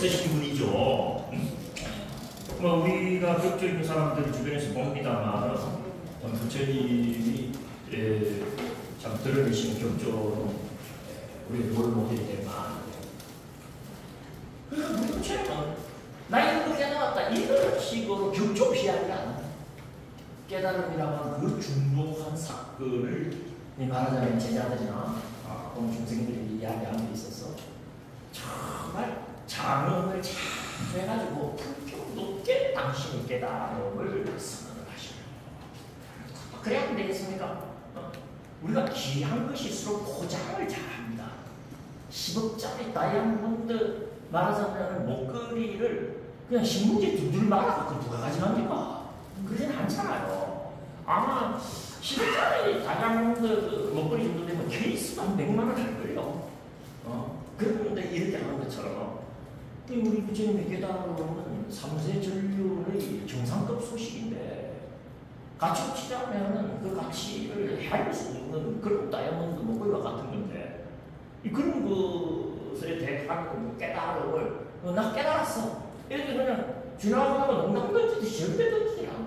있으신 분이죠. 뭐 우리가 격조 있는 사람들 주변에서 봅니다만 부처님이 참 드러내시는 격조로 우리가 뭘 보게 되만 우리 부처님은 나 이거 깨달았다 이런 식으로 격조 피하지 않아. 깨달음이라면 그 중독한 사건을 말하자면 제자들이나 중생들이 이야기하는 데 있어서 정말 장엄을 잘 해가지고 품격 높게 당신이 깨달음을 선언을 하시는 그래야 안 되겠습니까? 우리가 귀한 것일수록 포장을 잘합니다. 10억짜리 다이아몬드 말하자면 목걸이를 그냥 신문지에 두들 말아서 누가 가져갑니까? 그러진 않잖아요. 아마 10억짜리 다이아몬드 목걸이 정도 되면 케이스도 한 100만 원 할걸요. 그런데 이렇게 하는 것처럼 우리 부처님의 깨달음은 3세 전륜의 정상급 소식인데 가치 치자면 그 가치를 헤아릴 수 없는 그런 다이아몬드 목걸이와 같은 건데 그런 것에 대한 깨달음을 나 깨달았어. 이렇게 그냥 지나가다가 농담 던지듯이 절대 던지지 않는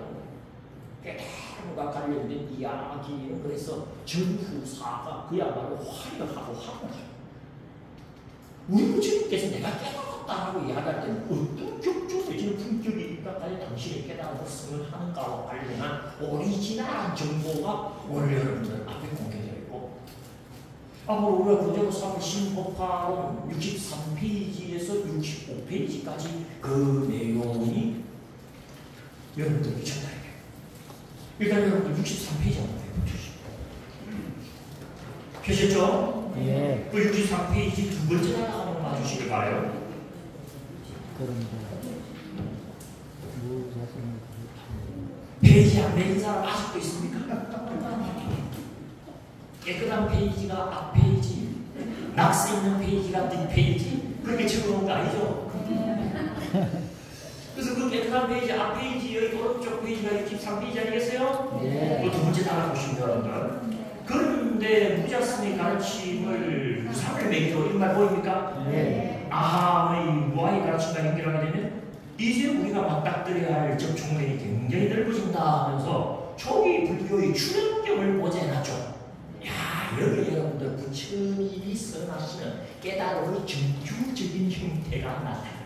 깨달음과 관련된 이야기는 그래서 전후사가 그야말로 화려하고 화려해요. 우리 부처님께서 내가 깨달았다라고 이야기할 때는 어떤 격조 내지는 품격이 있다까지 당신의 깨달음을 선언하는가와 관련한 오리지널한 정보가 오늘 여러분들 앞에 공개되어 있고 앞으로 우리가 구제도 3월 신법화론 63페이지에서 65페이지까지 그 내용이 여러분들에게 전달해요. 일단 여러분들 63페이지 한번 해보시죠. 펴셨죠? 예. 그 63페이지 두 번째 하나 한번 봐주실까요? 페이지 안 내린 사람 아직도 있습니까? 깨끗한 페이지가 앞 페이지, 낙서 있는 페이지가 뒷 페이지, 그렇게 적어놓은 거 아니죠? 그래서 그 깨끗한 페이지 앞 페이지의 오른쪽 페이지가 63페이지 아니겠어요? 네. 그 두 번째 하나 보시면 여러분들. 그런데 무자스의 가르침을 무상을 매기죠. 이런 말 보입니까? 네. 무아의 가르침과 연결하게 되면 이제 우리가 맞닥뜨려야 할 접촉면이 굉장히 넓어진다 하면서 초기 불교의 출현경을 보존하죠. 야, 여기 여러분들 부처님이 선하시는 깨달음의 정규적인 형태가 나타나요.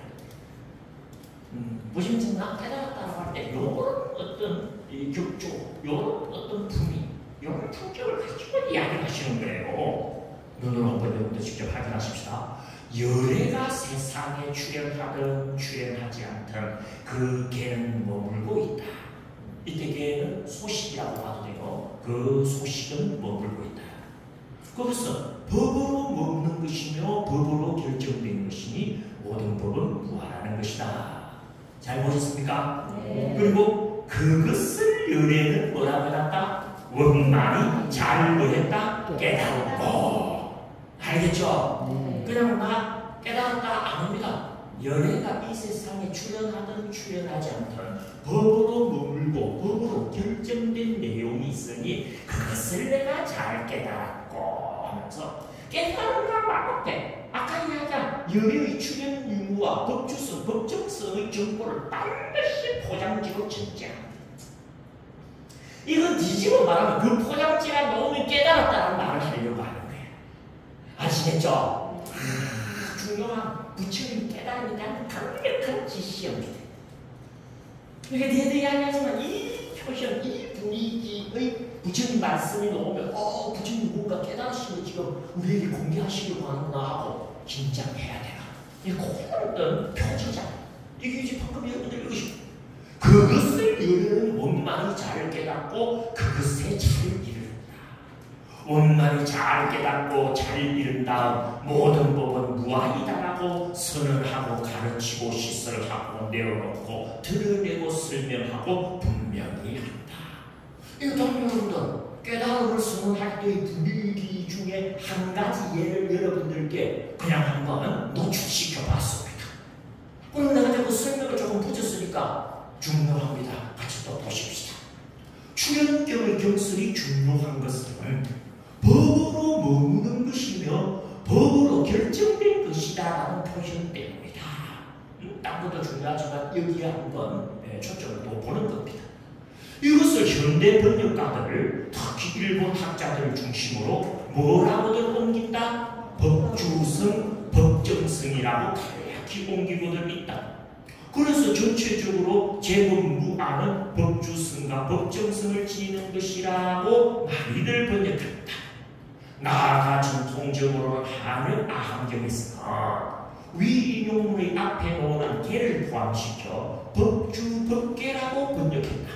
보시면 나 깨달았다고 할 때 요런 어떤 격조, 요런 어떤 품위, 요런 품격을 가지고 이야기를 하시는 거예요. 눈으로 한번 여러분들 직접 확인하십시다. 열애가 세상에 출현하든 출현하지 않든 그 개는 머물고 있다. 이때 개는 소식이라고 봐도 되고 그 소식은 머물고 있다. 거기서 법으로 머무는 것이며 법으로 결정된 것이니 모든 법은 무한하는 것이다. 잘 보셨습니까? 네. 그리고 그것을 열애는 뭐라고 해놨다? 원만히 잘 뭐했다? 깨달았고. 알겠죠? 네. 그냥 나 깨달았다 안 합니다. 열애가 이 세상에 출현하든 출현하지 않든 법으로 머물고 법으로 결정된 내용이 있으니 그것을 내가 잘 깨달았고 하면서 깨달음과 맞먹게 아까 이야기한 열애의 출현 유무와 법주성, 법정성의 정보를 반드시 포장지로 전제합니다. 이건 뒤집어 말하면 그 포장지가 놓으면 깨달았다는 말을 하려고 하는 거예요. 아시겠죠? 중요한 부처님 깨달음에 대한 강력한 지시입니다. 이게 내도 이야기하지만 이 표현, 이 분위기의 부처님 말씀이 나오면 부처님 뭔가 깨달으시고 지금 우리에게 공개하시려고 하는구나 하고 긴장해야 되나. 이 고런 표지잖아. 이게 이제 방금 여러분들 이것이 그것을 열애는 원만히 잘 깨닫고 그것에 잘 이른다. 원만히 잘 깨닫고 잘 이른 다음 모든 법은 무아이다라고 선언하고 가르치고 시설하고 내어놓고 드러내고 설명하고 분명히 한다. 이거 여러분들 깨달음을 선언할 때의 분위기 중에 한 가지 예를 여러분들께 그냥 한번 노출시켜 봤습니다. 그럼 내가 자꾸 설명을 조금 붙였으니까 중요합니다. 같이 또 보십시다. 출현경의 경설이 중요한 것은 법으로 머무는 것이며 법으로 결정된 것이다라는 표현 때문이다. 딴 것도 중요하지만 여기에 한번 초점을 또 보는 겁니다. 이것을 현대 번역가들, 특히 일본 학자들을 중심으로 뭐라고들 옮긴다? 법주성, 법정성이라고 다양하게 옮기고들 있다. 그래서 전체적으로 제법무안은 법주성과 법정성을 지니는 것이라고 많이들 번역했다. 나아가 전통적으로는 한영 아함경에서 위 인용문의 앞에 놓는 개를 포함시켜 법주, 법계라고 번역했다.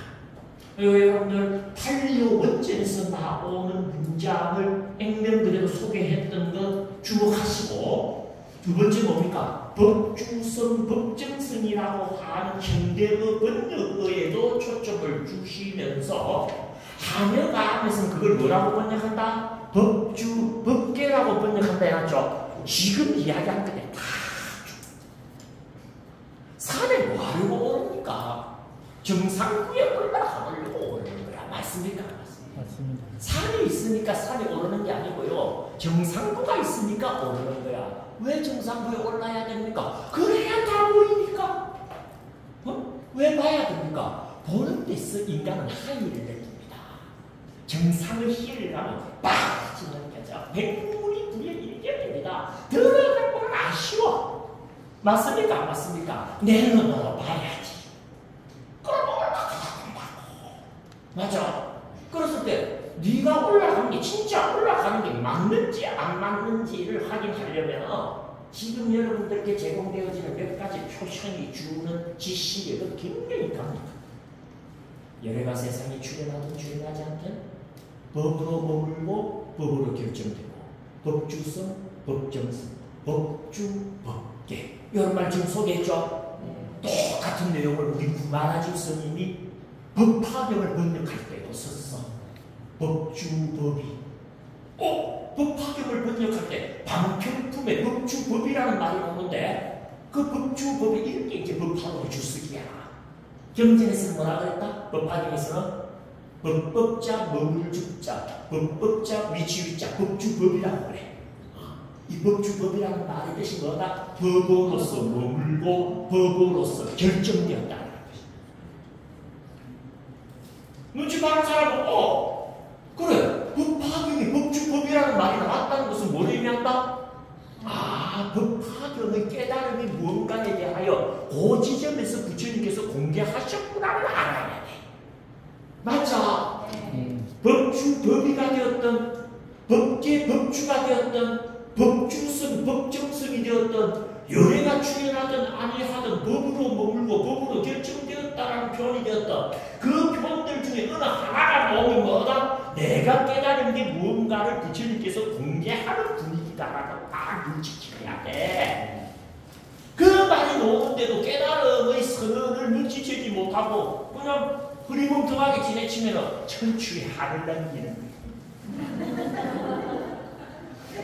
여러분들 판례 원전에서 나오는 문장을 액면 그대로 소개했던 것 주목하시고, 두 번째 뭡니까? 법주성, 법정성이라고 하는 현대어 번역어에도 초점을 주시면서 한여가함에서는 그걸 뭐라고 번역한다? 법주, 법계라고 번역한다 해놨죠. 지금 이야기한 게 다 산에 뭐 하려고 오릅니까? 정상부에 올라가려고 오르는 거야. 맞습니까? 맞습니다. 산이 있으니까 산에 오르는 게 아니고요. 정상부가 있으니까 오르는 거야. 왜 정상부에 올라야 됩니까? 그래야 다 보이니까. 왜 봐야 됩니까? 보는 데서 인간은 하이를 느낍니다. 정상을 희열하면 빠지는 거죠. 백문이 불여일견입니다. 들어갈 거는 아쉬워. 맞습니까? 맞습니까? 내려놓아 봐야지. 맞아. 그랬을 때 네가 올라가는 게 진짜 올라가는 게 맞는지 안 맞는지를 확인하려면 지금 여러분들께 제공되어지는 몇 가지 표현이 주는 지식력은 굉장히 강합니다. 여래가 세상에 출현하든 출현하지 않든 법으로 머물고 법으로 결정되고 법주성, 법정성, 법주, 법계 이런 말 지금 소개했죠? 똑같은 내용을 우리 구만하지 스님이 법화경을 번역할 때도 썼어. 법주법이. 법화경을 번역할 때 방편품에 법주법이라는 말이 나오는데 그 법주법이 이렇게 이제 법화경의 주석이야. 경전에서는 뭐라 그랬다? 법화경에서는 법법자 머물주자, 법법자 위치위자, 법주법이라고 그래. 이 법주법이라는 말의 뜻이 뭐다? 법으로서 머물고 법으로서 결정되었다. 눈치 봐는 사람은 그래, 법화경이 법주법이라는 말이 나왔다는 것은 뭘 의미한다? 법화경의 깨달음이 무언가에 대하여 그 지점에서 부처님께서 공개하셨구나를 알아야 돼. 맞죠? 법주법이가 되었던, 법계 법주가 되었던, 법주성, 법정성이 되었던, 열애가 출현하든 아니하든 법으로 머물고 법으로 결정되었다라는 표현이 되었던 그 표현들 중에 어느 하나가 나오면 뭐다? 내가 깨달은 게 무언가를 부처님께서 공개하는 분위기다라고 딱 눈치채야 돼. 그 말이 나오는데도 깨달음의 선언을 눈치채지 못하고 그냥 흐리멍텅하게 지내치면 천추의 한을 남기는 거예요.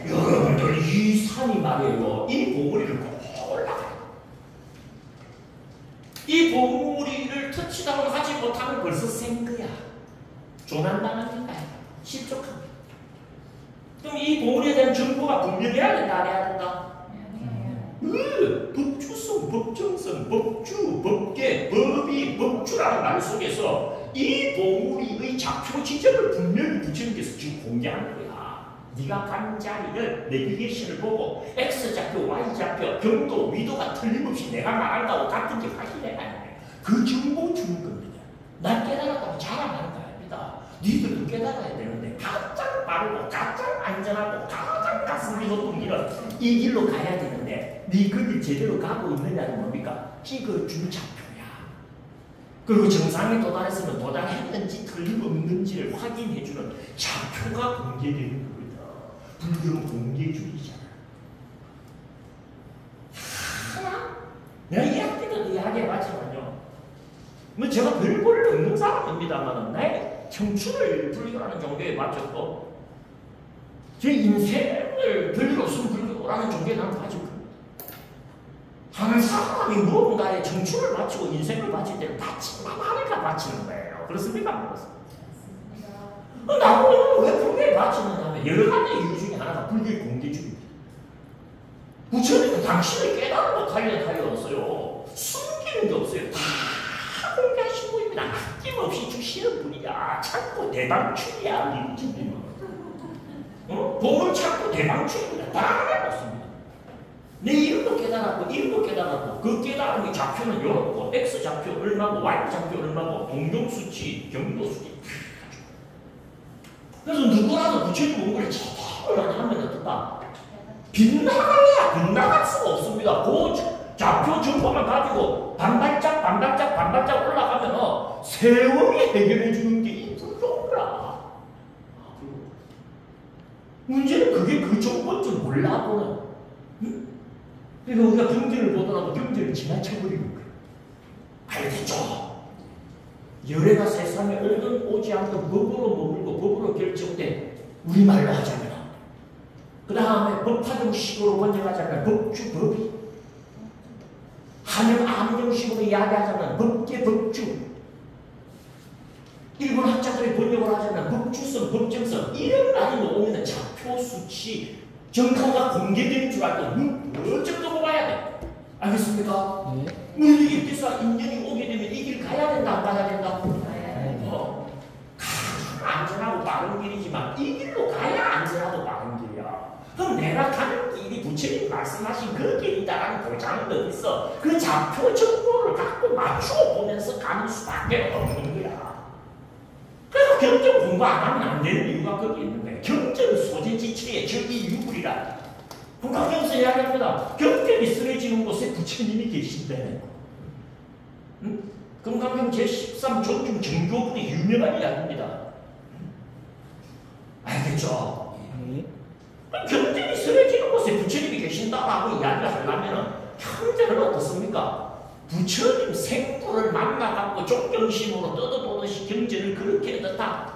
여러분들 이 산이 말이에요. 이 봉우리를 꼭 올라가요. 이 봉우리를 터치다운 하지 못하면 벌써 센 거야. 조난당합니다. 실족합니다. 그럼 이 봉우리에 대한 정보가 분명해야 된다, 안 해야 된다? 법주성, 법정성, 법주, 법계, 법이, 법주라는 말 속에서 이 봉우리의 좌표 지점을 분명히 부처님께서 지금 공개하는 거야. 네가 간 자리를 내비게이션을 보고 X좌표, Y좌표, 경도, 위도가 틀림없이 내가 말한다고 같은지 확인해야 돼. 그 정보 주는 겁니다. 난 깨달았다고 자랑하는 거 아닙니다. 니들도 깨달아야 되는데 가장 빠르고 가장 안전하고 가장 가슴이 높은 길은 이 길로 가야 되는데 네 그 길 제대로 가고 있느냐는 뭡니까? 찍어준 좌표야. 그리고 정상에 도달했으면 도달했는지 틀림없는지를 확인해주는 좌표가 공개되는 겁니다. 불교는 공개주의잖아. 내가 이야기 때도 이야기해봤지만요. 뭐 제가 별 볼일 없는 사람입니다만 나의 청춘을 불교라는 종교에 바쳤고 제 인생을 별일 없으면 불교라는 종교에 나는 바치고 한 사람이 무언가에 청춘을 바치고 인생을 바칠 때는 바치만 하니까 바치는 거예요. 그렇습니까? 안 그렇습니까? 나는 왜 불교에 바치느냐면 여러 가지 이유 중에 하나가 불교의 공개주의입니다. 부처님은 당신의 깨달음과 관련하여서요 치는 분이야. 참고 대방출이야. 복을 찾고 대방출입니다. 다 해봤습니다. 내 이름도 깨달았고 이름도 깨달았고 그 깨달은 좌표는 요렇고 X 좌표 얼마고 Y 좌표 얼마고 동경수치 경도수치. 그래서 누구라도 부처님 공부를 제대로 하면 어떨까? 빗나갈 수가 없습니다. 그 좌표 정보만 가지고 반발짝 올라가면 세월이 해결해 주는 게 이 불교구나. 문제는 그게 그 정보인 줄 몰라보는. 응? 그러니까 우리가 경전을 보더라도 경전을 지나쳐버리고 알겠죠? 열애가 세상에 얼른 오지 않고 법으로 머물고 법으로 결정돼. 우리말로 하자면 그 다음에 법화정식으로 번역하자면 법주법이, 한영 암정식으로 이야기하자면 법계 법주, 일본 학자들이 번역을 하자면 법주성 법정성, 이런 말이 오면 좌표 수치 정보가 공개되는 줄 알고 어쩜 두고 봐야 돼. 알겠습니까? 네. 우리 입기사 인연이 오게 되면 이 길 가야 된다, 안 가야 된다? 안전하고 빠른 길이지만 이 길로 가야 안전하고 빠른 길이야. 그럼 내가 가는 길이 부처님 말씀하신 그 길이다라는 보장은 어디 있어? 그 좌표 정보를 갖고 맞추어 보면서 가는 수밖에 없는 거야. 그래서 경전 공부 안 하면 안 되는 이유가 거기 있는 거야. 경전 소재지체의 적이 유불이라. 국가경서 이야기합니다. 경전이 쓰러지는 곳에 부처님이 계신다네. 응? 금강경 제13 존중 정교분의 유명한 이야기입니다. 알겠죠? 경전이 쓰러지는 곳에 부처님이 계신다라고 이야기를 하려면 현재는 어떻습니까? 부처님 생부를 만나갖고 존경심으로 뜯어보듯이 경전을 그렇게 넣다.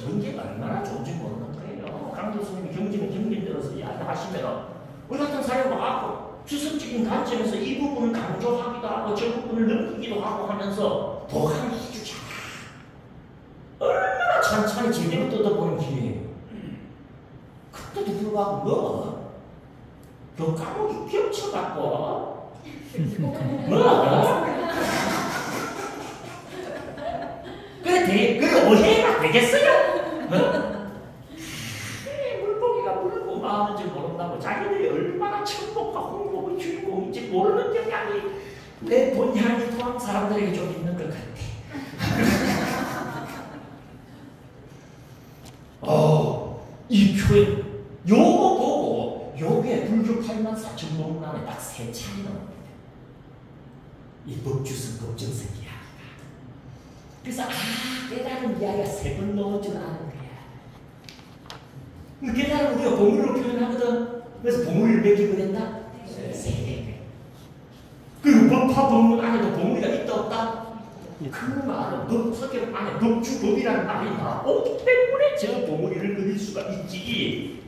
이런 게 얼마나 좋은지 모르는 거예요. 강 교수님이 경전 들어서 이야기하시면 우리 같은 사람이 와갖고 주석적인 관점에서 이 부분을 강조하기도 하고 저 부분을 넘기기도 하고 하면서 보강을 해주잖아. 얼마나 찬찬히 제대로 뜯어보는 기회예요. 그때도 불구하고 뭐? 교과목이 겹쳐갖고 뭐? 그래 오해가 되겠어요? 물고기가 물고 마는지 모른다고 자기들이 얼마나 천복과 홍복의 주인공인지 모르는 경향이 내 본향이 토한 사람들에게 좀 있는 것 같아. 이 표현 요거 보고 요게 불교 84,000번 안에 딱 세 차이 나옵니다. 이 법주성 법정성 이야기가. 그래서 깨달은 이야기가 세 번 넣어주는 거야. 깨달은 우리가 보물로 표현하거든. 그래서 보물을 몇 개 그랬나? 세 개. 그리고 법화법문 안에도 보물이가 있다 없다? 그 말은 법석경 안에 법주법이라는 말이 나오기 때문에 저 보물이를 그릴 수가 있지.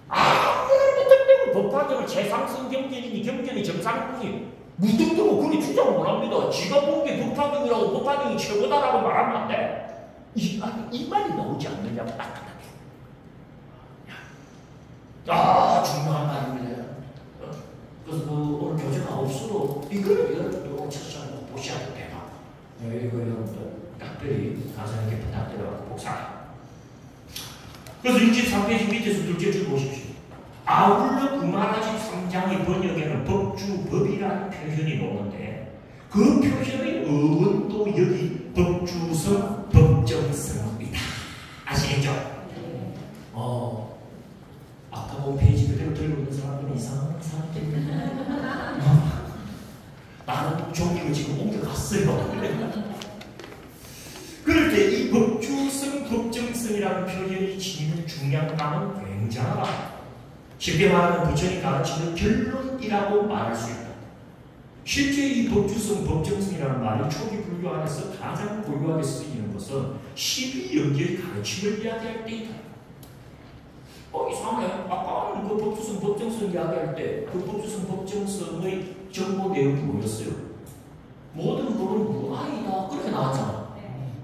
아무런 무턱대고 법화경을 최상승 경전이니 경전이 정상이니 무턱대고 그리 주장을 못합니다. 지가 본 게 법화경이라고 법화경이 최고다라고 말하면 안 돼. 이 말이 나오지 않느냐고 딱딱하게. 중요한 말입니다. 그래서 오늘 교재가 없어도 이거를 여러분도 찾아서 보셔야 돼요. 이거 여러분들 특별히 가사에게 부탁드려 복사해. 그래서 63페이지 밑에서 둘째 줄 보십시오. 아울러 구마라지 3장의 번역에는 법주법이라는 표현이 나오는데 그 표현의 어원도 여기 법주성, 법정성이다. 아시겠죠? 아까 본 페이지 그대로 들고 있는 사람들은 이상한 사람들이네. 나는 종이를 지금 옮겨갔어요. 그럴 때 이 법주성, 법정성이라는 표현이 지니는 중량감은 굉장하다. 쉽게 말하면 부처님이 가르치는 결론이라고 말할 수 있다. 실제 이 법주성, 법정성이라는 말이 초기 불교 안에서 가장 고유하게 쓰이는 것은 12연계의 가르침을 이야기할 때이다. 이상해. 아까는 그 법주성, 법정성 이야기할 때 그 법주성, 법정성의 정보 내용이 뭐였어요? 모든 법은 무아이다. 그렇게 나왔잖아.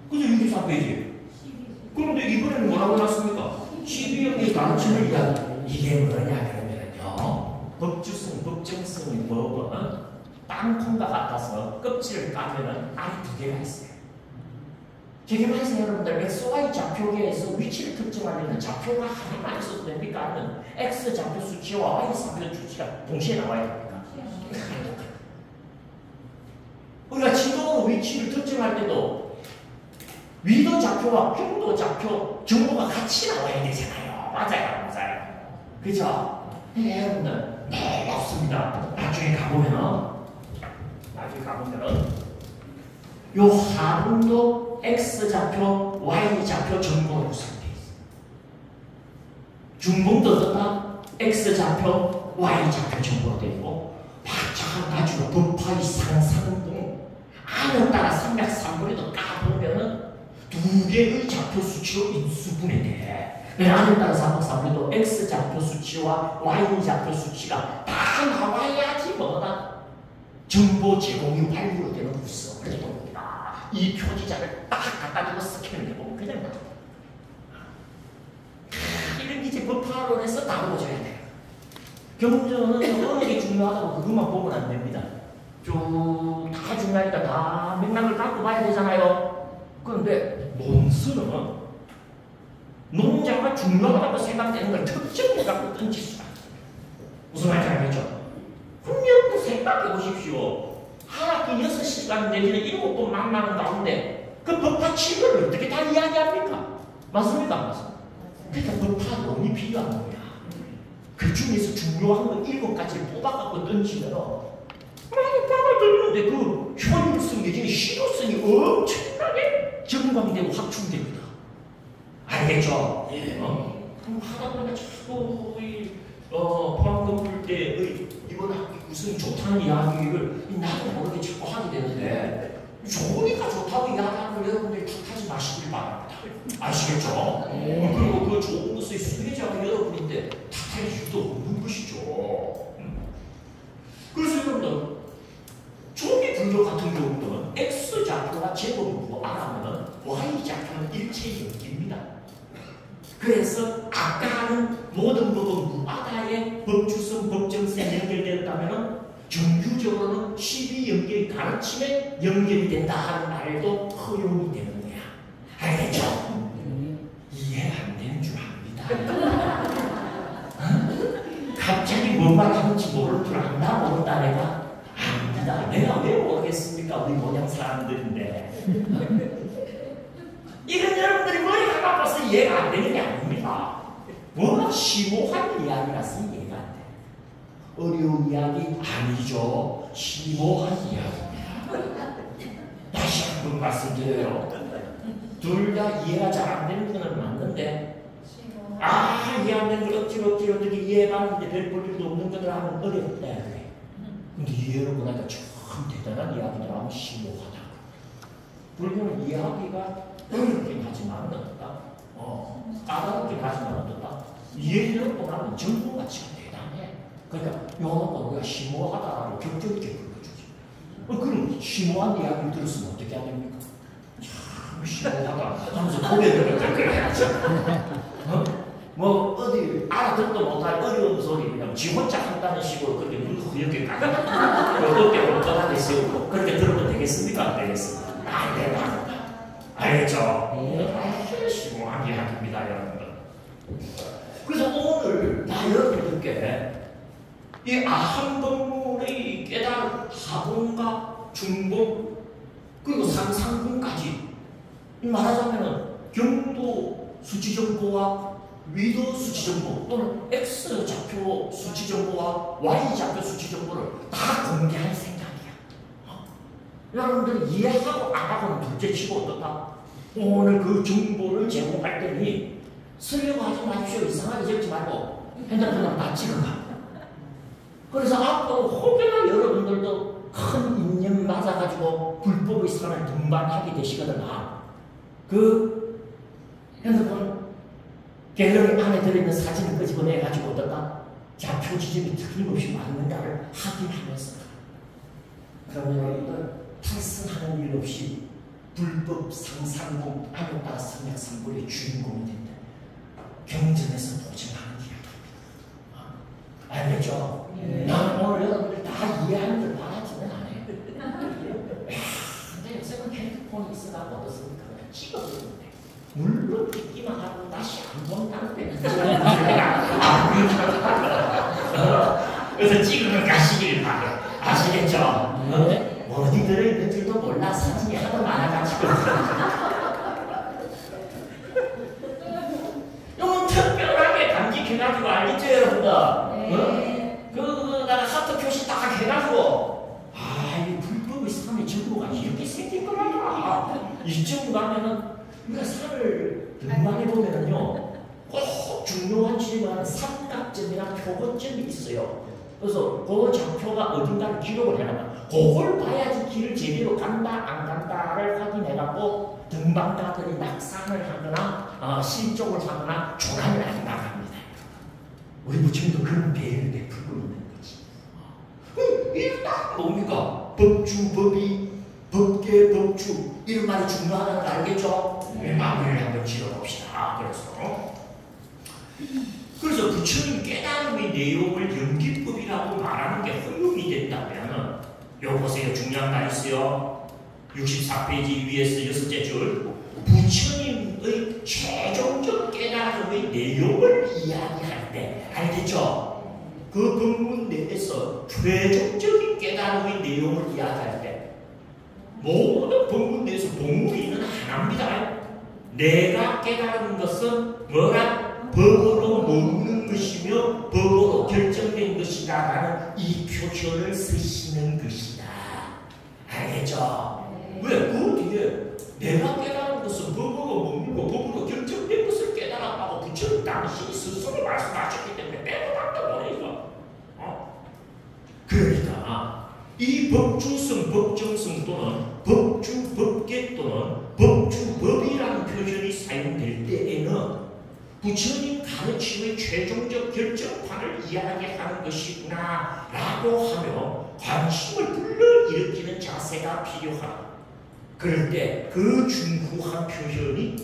그죠? 64페이지. 그런데 이번에는 뭐라고 나왔습니까? 12연계의 가르침을 이야기. 이게 뭐냐 그러면요. 법주성, 법정성의 법은 땅콩과 같아서 껍질을 까면은 알이 두 개가 있어요. 저기 말해서 여러분들 XY 좌표계에서 위치를 특정하려면 좌표가 하나만 있어도 됩니까? 아니면 X 좌표 수치와 Y 좌표 수치가 동시에 나와야 됩니까? 우리가 지도 위치를 특정할 때도 위도 좌표와 평도 좌표 정보가 같이 나와야 되잖아요. 맞아요. 그죠? 네, 여러분들. 네, 맞습니다. 나중에 가보면은 요 하분도 X 좌표, Y 좌표 정보로 구성되어 있어요. 중봉도 어떻다? X 좌표, Y 좌표 정보로 되어 있고 마찬가지로 법화의 상상봉 안에 따라 삼맥삼분에도 까보면은 두 개의 좌표 수치로 인수분해돼. 안에 따라 삼맥삼분에도 X 좌표 수치와 Y 좌표 수치가 다 나와야지 뭐다? 정보 제공이 완료로 되는 구성을 해봅니다. 이 표지자를 딱 갖다 주고 스캔을 해보면 그냥 나옵니다. 이런 이제 법화론에서 다루어져야 돼요. 경전은 어느 게 중요하다고 그것만 보면 안 됩니다. 쭉 다 중요하니까 다 맥락을 갖고 봐야 되잖아요. 그런데 논술은 논자가 중요하다고 생각되는 걸 특정해갖고 던질 수가 있어요. 무슨 말인지 알겠죠? 분명히 생각해 보십시오. 한 학기 6시간 내지는 7번 만나는 가운데 그 법화 7번을 어떻게 다 이야기합니까? 맞습니까? 맞습니까? 그러니까 법화론이 필요한 거야. 그 중에서 중요한 거 7가지를 뽑아갖고 던지면 많이 빠져들는데 그 효율성 내지는 실효성이 엄청나게 증강되고 확충됩니다. 알겠죠? 예. 그럼 하다 보니까 자꾸 방금 볼 때 이번 학기 우승이 좋다는 이야기를 나도 모르게 자꾸 하게 되는데 좋으니까 좋다고 이야기하는 걸 여러분들이 탓하지 마시길 바랍니다. 아시겠죠? 그리고 그 좋은 것의 수혜자가 여러분인데 탓할 이유도 없는 것이죠. 그래서 여러분들 조기 분류 같은 경우는 X좌표가 제곱이고 알아보면 Y좌표는 일체연기입니다. 그래서 아까는 모든 법은 무바다의 법주성, 법정성 연결되었다면 정규적으로는 12연결 가르침에 연결이 된다 하는 말도 허용이 되는 거야. 알겠죠? 이해가 안 되는 줄 압니다. 갑자기 뭔 말 하는지 모를 줄 안다 모른다 내가 압니다. 내가 왜 모르겠습니까? 우리 모양 사람들인데. 이건 여러분들이 머리가 나빠서 이해가 안 되는 게 아닙니다. 워낙 심오한 이야기라서 이해가 안 돼. 어려운 이야기 아니죠. 심오한 이야기입니다. 다시 한 번 말씀드려요. 둘 다 이해가 잘 안 되는 거는 맞는데 이해 안 되는 걸 어떻게 이해해봤는데 별 볼 일도 없는 거를 하면 어렵다. 그래. 근데 이해를 보니까 참 대단한 이야기들 하면 심오하다. 불교는 이야기가 어렵긴 하지만 어떻다? 까다롭긴 하지만 어떻다? 이해를 보면 정보 가치가 대단해. 그러니까 요놈은 우리가 심오하다라고 격조 있게 불러주지. 그럼 심오한 이야기를 들었으면 어떻게 해야 됩니까? 참 심오하다 하면서 고개를 그렇게 해야죠. 뭐 어디 알아듣도 못할 어려운 소리 그냥 지 혼자 한다는 식으로 그렇게 이렇게 까다롭게 어깨 엉뚱하게 세우고 그렇게 들으면 되겠습니까? 안 되겠습니까? 안 된다. 알겠죠? 심오한 이야기입니다, 여러분들. 그래서 오늘 나 여러분들께 이 아함법문의 깨달음 하본과 중본 그리고 상상본까지 말하자면 경도 수치정보와 위도 수치정보 또는 X좌표 수치정보와 Y좌표 수치정보를 다 공개할 생각이야. 여러분들이 이해하고 안 하고는 둘째치고 어떻다? 오늘 그 정보를 제공할 때니 쓰려고 하지 마십시오. 이상하게 적지 말고 핸드폰으로 다 찍어가. 그래서 앞으로 혹여나 여러분들도 큰 인연 맞아가지고 불법의 산을 등반하게 되시거나 그 핸드폰 갤러리 안에 들어있는 사진을 끄집어내가지고 어떻다? 좌표 지점이 틀림없이 맞는가를 확인하면서 그러면 여러분들 탈선하는 일 없이 불법 상상공 안에 따라 삼맥삼불의 주인공이 된다. 경전에서 보증하는 이야기입니다. 알겠죠? 나는 오늘 여러분들 다 이해하는 줄 바라지는 않아요. 근데 요새는 핸드폰이 있어가지고 어떻습니까? 찍어버리면 돼. 물론 찍기만 하고 다시 안 본다는 데는 그래서 찍으면 가시길 바래. 아시겠죠? 어디 들어있는 줄도 몰라. 사진이 하도 많아가지고. 이건 특별하게 간직해가지고 알겠죠, 여러분들? 네. 그거다가 하트 표시 딱 해가지고, 이 불법의 산의 정보가 이렇게 생긴 거라. 이쯤 가면은, 우리가 산을 등반해보면은요, 꼭 중요한 지점은 삼각점이나 표고점이 있어요. 그래서 그 좌표가 어딘가를 기록을 해놔. 그걸 봐야지 길을 제대로 간다 안 간다를 확인해갖고 등반가들이 낙산을 하거나 실족을 하거나 조난을 안 나갑니다. 우리 부처님도 그런 배를 베풀고 있는 거지. 이게 딱 뭡니까? 법주, 법이, 법계, 법주 이런 말이 중요하다는 거 알겠죠? 마무리를 한번 지어봅시다. 그래서 부처님 깨달음의 내용을 연기법이라고 말하는 게 허용이 된다면, 요 보세요. 중요한 말 있어요. 64페이지 위에서 여섯째 줄. 부처님의 최종적 깨달음의 내용을 이야기할 때, 알겠죠? 그 본문 내에서 최종적인 깨달음의 내용을 이야기할 때, 모든 본문 내에서 본문이 하나입니다. 내가 깨달은 것은 뭐라? 법으로 머무는 것이며 법으로 결정된 것이다라는 이 표현을 쓰시는 것이다. 알겠죠? 왜? 그 뒤에 내가 깨달은 것은 법으로 머물고 법으로 결정된 것을 깨달았다고 부처님 당신이 스스로 말씀하셨기 때문에 빼고 박도 모르니까. 그러니까 이 법주성, 법정성 또는 법주, 법계 또는 법주, 법이라는 표현이 사용될 때에는 부처님 가르침의 최종적 결정판을 이야기하는 것이구나 라고 하며 관심을 불러일으키는 자세가 필요하다. 그럴 때 그 중후한 표현이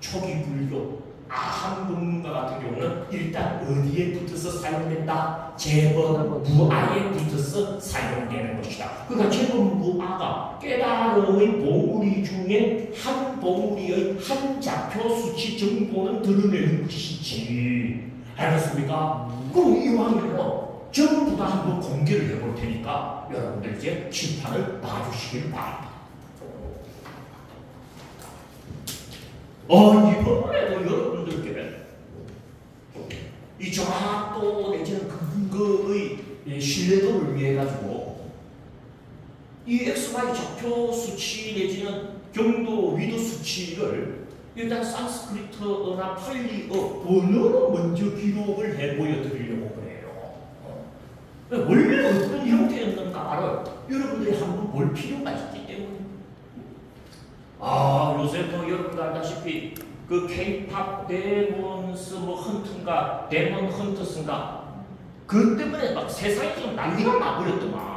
초기 불교 아함 법문가 같은 경우는 일단 어디에 붙어서 사용된다? 제번 무아에 붙어서 사용되는 것이다. 그러니까 제번 무아가 깨달음의 보물이 중에 한 보물의 한 좌표 수치 정보는 드러내는 것이지. 알겠습니까? 그럼 이왕이면 전부 다 한번 공개를 해볼 테니까 여러분들 이제 칠판을 봐주시길 바랍니다. 이번에도 여러분들께 이 정확도 내지는 근거의 신뢰도를 위해 가지고 이 XY 좌표 수치 내지는 경도 위도 수치를 일단 산스크리트어나 팔리어 언어로 먼저 기록을 해 보여드리려고 그래요. 원래 어떤 형태였는가를 여러분들이 한번 볼 필요가 있기 때문에. 요새 또 여러분들 알다시피 그 K-팝 데몬스 헌트인가 데몬 헌터스인가 그 때문에 막 세상이 좀 난리가 나버렸더만.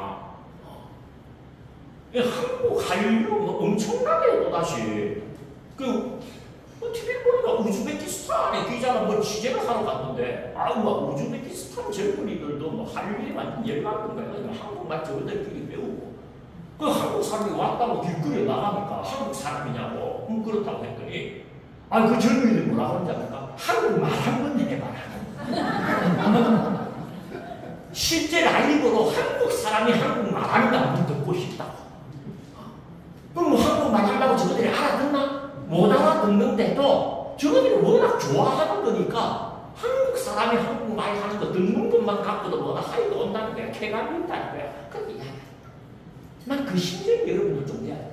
한국 한류 엄청나게 또다시 TV 보니까 우즈베키스탄에 기자가 취재를 하러 갔는데 우즈베키스탄 젊은이들도 한류에 완전 열받는 거야. 한국말 저들끼리 배우고 한국 사람이 왔다고 길거리에 나가니까 한국 사람이냐고 그렇다고 했더니 그 젊은이들 뭐라 하는지 압니까? 한국말 한번 해봐라. 실제 라이브로 한국 사람이 한국말 하는 거 한번 듣고 싶다고. 그럼 한국말 하려고 저들이 알아듣나? 못 알아듣는데도 저들이 워낙 좋아하는 거니까 한국 사람이 한국말 하는 거 듣는 것만 갖고도 뭐라 하이도 온다는 거야. 쾌감이 있다는 거야. 난 그 심정이 여러분들 좀 이해해야 돼.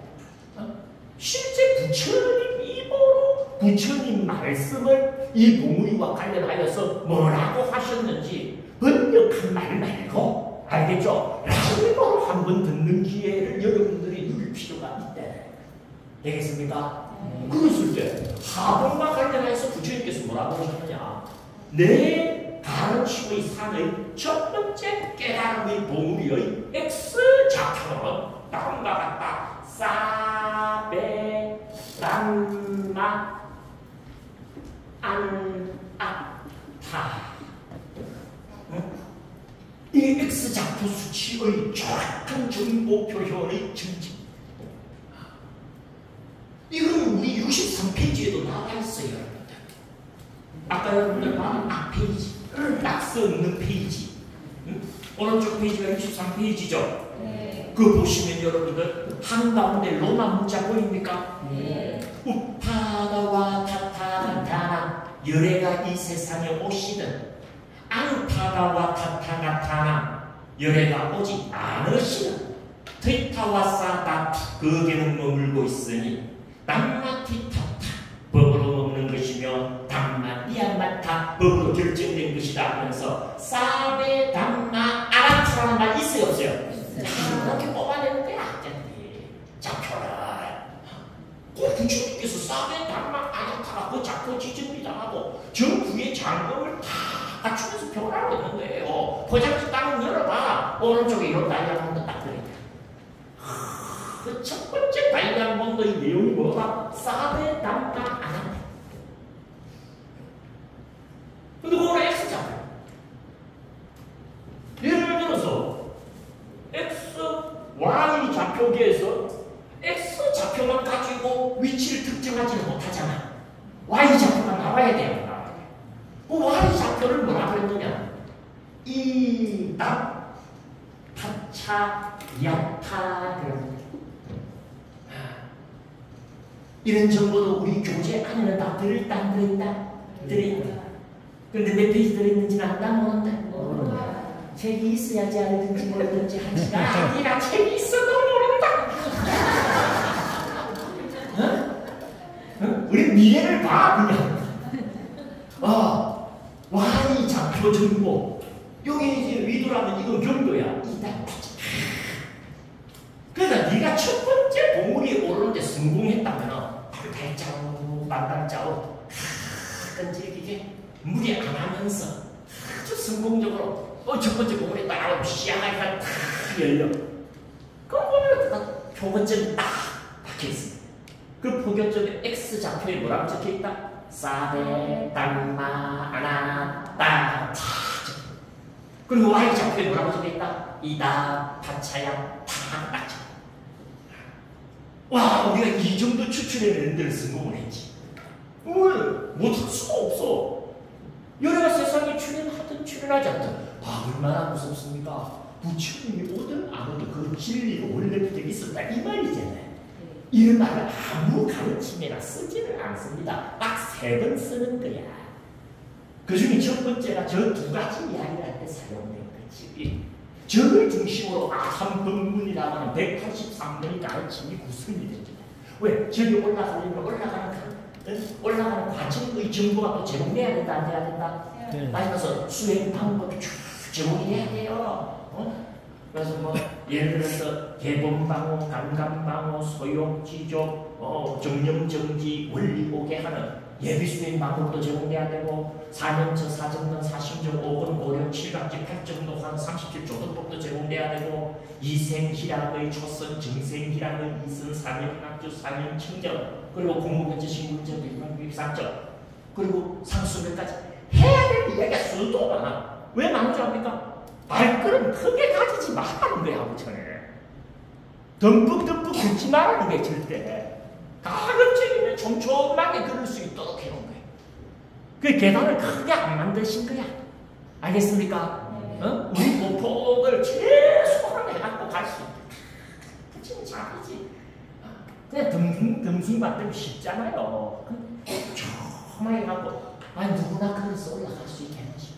실제 부처님 입으로 부처님 말씀을 이 봉우리와 관련하여서 뭐라고 하셨는지 번역한 말 말고, 알겠죠? 라이브로 한번 듣는 기회를 여러분들이 누릴 필요가 있대. 되겠습니까? 그랬을 때 하봉과 관련해서 부처님께서 뭐라고 하셨느냐? 내 가르침의 산의 첫 번째 깨달음의 봉우리의 X좌표는 다음과 같다. 사베 람마 안아타. 이 X좌표 수치의 정확한 정보 표현의 정책. 이건 우리 페이지에도 나와 있어요, 여러분들. 아까 여러분들 말한 앞페이지, 낙서 없는 페이지. 응? 오른쪽 페이지가 63페이지죠? 네. 그거 보시면 여러분들 한가운데 로마 문자 보입니까? 네. 우파다와 타타가타나 열애가 이 세상에 오시든 앙파다와 타타가타나 열애가 오지 않으시든 트이타와 사다 거기는 머물고 있으니 담마티타타 법으로 먹는 것이며 담마니아마타 법으로 결정된 것이다 하면서 사베 담마 아라트라는 말 있어요 없어요? 이렇게 뽑아내는 거야. 잡혀라. 그 부처님께서 사베 담마 아라트라 그 잡혀 지집니다 하고 정부의 장검을 다 갖추면서 변하고 있는 거예요. 포장지 땅을 열어봐. 오른쪽에 이런 다이아몬드 딱 들어있다. 그 첫 번째 다이아몬드의 내용이 뭐가? 사베 담마 아라트라. 근데 그거는 X잖아요. 예를 들어서 X, Y 좌표계에서 X 좌표만 가지고 위치를 특정하지는 못하잖아. Y 좌표가 나와야 돼요. 그 Y 좌표를 뭐라 그랬느냐? 이답 타차 야타 그런 이런 정보도 우리 교재 안에는 다 들어있다 안 들어있다? 들어있다. 그런데 몇 페이지 들어있는지는 안다 모른다? 모른다. 책이 있어야지 알든지 모르든지 하지가 아니라 책이 있어도 모른다. 어? 우리 미래를 봐 그냥. Y 좌표 정보. 여기 이제 위도라면 이건 경도야. 이다. 그러니까 네가 첫 번째 봉우리에 오르는데 성공했다면 달짜오 반달짜오 끈질기게 무리 안 하면서 아주 성공적으로 첫 번째 봉우리에 딱 시야가 딱 열려. 그럼 보면 표본점이 딱 박혀있습니다. 그 표견점에 X 좌표에 뭐라고 적혀있다? 사베 담마 아나 따 그리고 Y 좌표에 뭐라고 적혀있다? 이다 파차야 타 와, 우리가 이 정도 추출해내는 데를 성공을 했지. 왜? 못할 수가 없어. 열애가 세상에 출현하든 출현하지 않든 얼마나 무섭습니까? 부처님이 오든 안 오든 그 진리가 원래부터 있었다 이 말이잖아요. 이런 말을 아무 가르침에나 쓰지를 않습니다. 딱 3번 쓰는 거야. 그 중에 첫 번째가 저 2가지 이야기를 할 때 사용된 거지. 저를 중심으로 아삼법문이라고 하는 183번의 가르침이 구성이 됩니다. 왜? 저기 올라가려면 올라가는 과정의 정보가 또 제공돼야 된다, 안 돼야 된다? 네. 따라서 수행 방법이 쭉 제공이 돼야 돼요. 그래서 뭐 예를 들어서 개본방어, 감감방어, 소욕지족, 정념정지, 원리오개 하는 예비수행 방법도 제공돼야 되고 사명처, 사정론, 사심정, 5번, 5령, 7각지, 8정도한 37조도법도 제공돼야 되고 이생희락의 초선, 정생희락의 이선, 사명낙주, 사명청정 그리고 공무변제, 신문제, 비상적 그리고 상수명까지 해야 될 이야기가 수도 많아. 왜 많은 줄 압니까? 발걸음 크게 가지지 말라는 거야, 부처는. 듬뿍듬뿍 긁지 말라는 게 절대. 가급적이면 촘촘하게 그럴 수 있도록 해놓은 거예요. 그 계단을 크게 안 만드신 거야. 알겠습니까? 우리 보폭을 최소한 해갖고 갈 수 있다. 부처는 잘하지. 그냥 듬숭 받으면 쉽잖아요. 촘촘하게 해갖고 누구나 그래서 올라갈 수 있게 해주시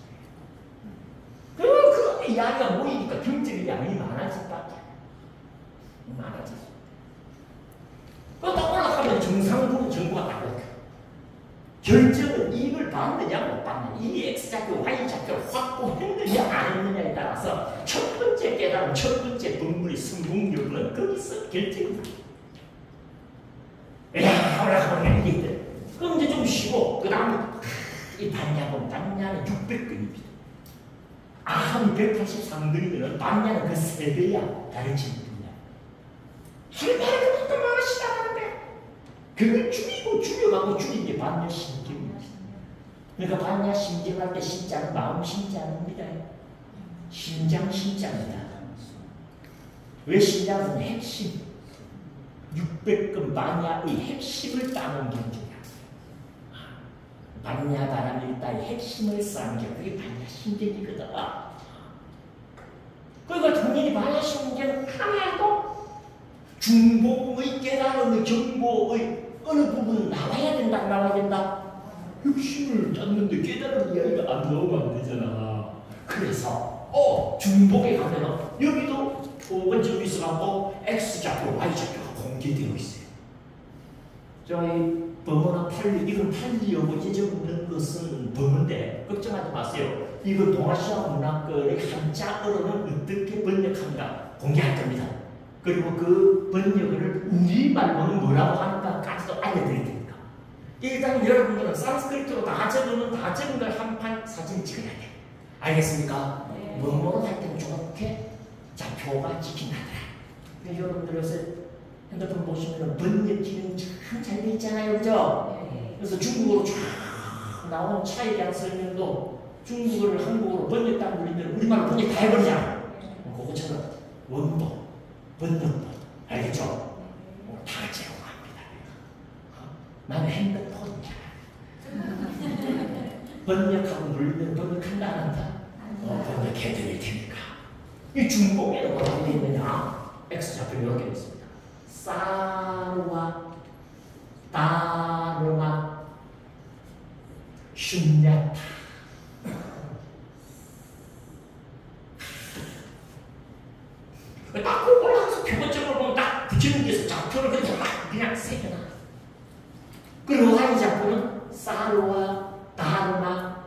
그럼 그 이야기가 모이니까 경쟁의 양이 많아진다. 많아지죠. 또 올라가면 정상적으로 정보가 딱 올라가. 결정은 이익을 받느냐 못 받느냐, 이 X좌표, Y좌표를 확보했느냐 안 했느냐에 따라서 첫 번째 깨달음, 첫 번째 본문의 성공 여부는 거기서 결정이 납니다. 올라가면 이게 그럼 이제 좀 쉬고 그 다음에 이 반야본, 반야는 600근입니다. 아함이 183근이면 반야는 그 3배야. 가르치는 분야. 할말을 어떤 말을 시작하는데 그걸 줄여가고 줄인 게 반야심경이야. 그러니까 반야심경할 때 심자는 마음 심자입니다. 심장 심자입니다. 왜 심장은 핵심 600근 반야의 핵심을 따는 경지야. 반야바람일다의 핵심을 쌓은 게 그게 반야신경이거든. 그러니까 당연히 반야신경 하나도 중복의 깨달음의 정보의 어느 부분은 나와야 된다, 안 나와야 된다? 핵심을 찾는데 깨달음 이야기가 안 나오면 안 되잖아. 그래서 중복에 가면은 여기도 원점 있어갖고 X좌표, Y좌표가 공개되어 있어요. 저희 범어는 판리, 이건 판리하고 잊어먹는 것은 범어인데 걱정하지 마세요. 이건 동아시아 문학권의 한자어로는 어떻게 번역한가 공개할 겁니다. 그리고 그 번역을 우리말로는 뭐라고 하는가까지도 알려드릴 테니까. 일단 여러분들은 산스크리트로 다 적으면 다 적은 걸 한 판 사진 찍어야 돼. 알겠습니까? 네. 뭐뭐로 할 때는 좋게 좌표가 찍힌다더라. 여러분들 요새 핸드폰 보시면 번역 기능 참 잘 돼 있잖아요. 그죠? 네. 그래서 중국어로 쫙 나오는 차에 대한 설명도 중국어를 한국어로 번역 딱 눌리면 우리말로 번역 다 해버리잖아. 그것처럼 원본, 번역본, 알겠죠? 다 제공합니다. 나는 핸드폰이야. 번역하고 누르면 번역한다 안 한다? 번역해드릴 테니까. 이 중복에는 뭐라고 되어 있느냐? X좌표 이렇게 되어 있습니다. 사르와 다르마 슈냐타. 딱 올라가서 표본적으로 보면 딱 붙이는 데서 좌표를 그냥 새겨놔. 그리고 한 좌표는 사르와 다르마